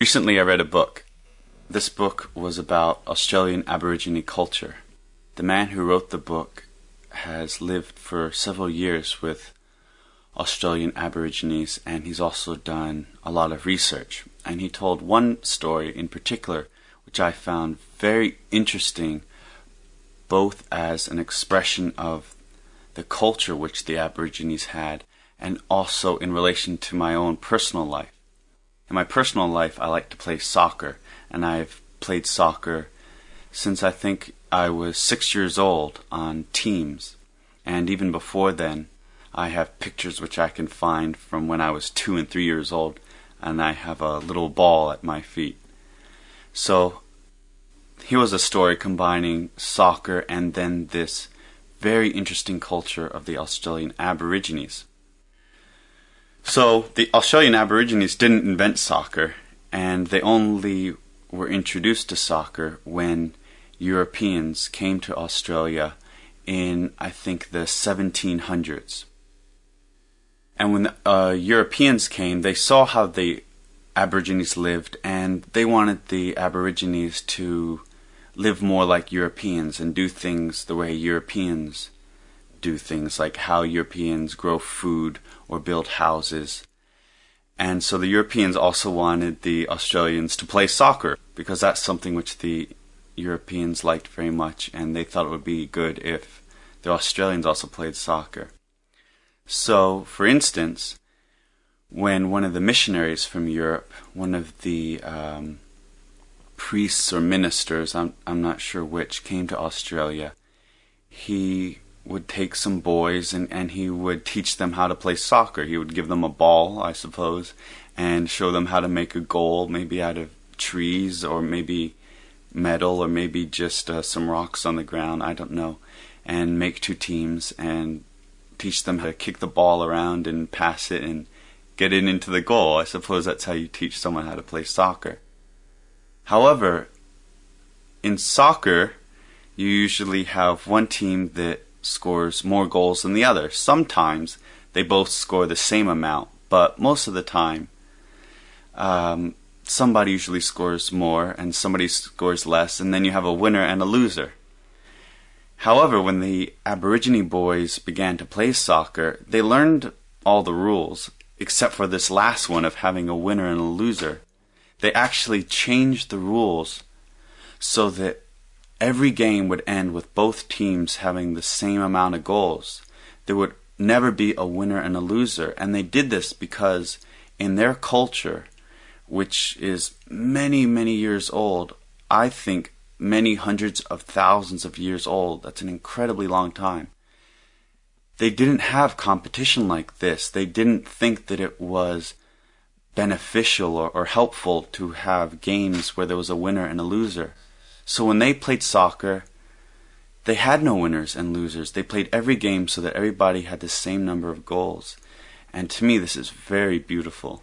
Recently, I read a book. This book was about Australian Aborigine culture. The man who wrote the book has lived for several years with Australian Aborigines, and he's also done a lot of research. And he told one story in particular, which I found very interesting, both as an expression of the culture which the Aborigines had, and also in relation to my own personal life. In my personal life, I like to play soccer, and I've played soccer since I think I was 6 years old on teams. And even before then, I have pictures which I can find from when I was 2 and 3 years old, and I have a little ball at my feet. So here was a story combining soccer and then this very interesting culture of the Australian Aborigines. So the Australian Aborigines didn't invent soccer, and they only were introduced to soccer when Europeans came to Australia in, I think, the 1700s. And when the Europeans came, they saw how the Aborigines lived, and they wanted the Aborigines to live more like Europeans and do things the way Europeans do things, like how Europeans grow food or build houses. And so the Europeans also wanted the Australians to play soccer, because that's something which the Europeans liked very much, and they thought it would be good if the Australians also played soccer. So, for instance, when one of the missionaries from Europe, one of the priests or ministers, I'm not sure which, came to Australia, he would take some boys and he would teach them how to play soccer. He would give them a ball, I suppose, and show them how to make a goal, maybe out of trees or maybe metal or maybe just some rocks on the ground, I don't know, and make two teams and teach them how to kick the ball around and pass it and get it into the goal. I suppose that's how you teach someone how to play soccer. However, in soccer, you usually have one team that scores more goals than the other. Sometimes they both score the same amount, but most of the time, somebody usually scores more and somebody scores less, and then you have a winner and a loser. However, when the Aborigine boys began to play soccer, they learned all the rules, except for this last one of having a winner and a loser. They actually changed the rules so that every game would end with both teams having the same amount of goals. There would never be a winner and a loser, and they did this because in their culture, which is many, many years old, I think many hundreds of thousands of years old, that's an incredibly long time, they didn't have competition like this. They didn't think that it was beneficial or helpful to have games where there was a winner and a loser. So when they played soccer, they had no winners and losers. They played every game so that everybody had the same number of goals. And to me, this is very beautiful.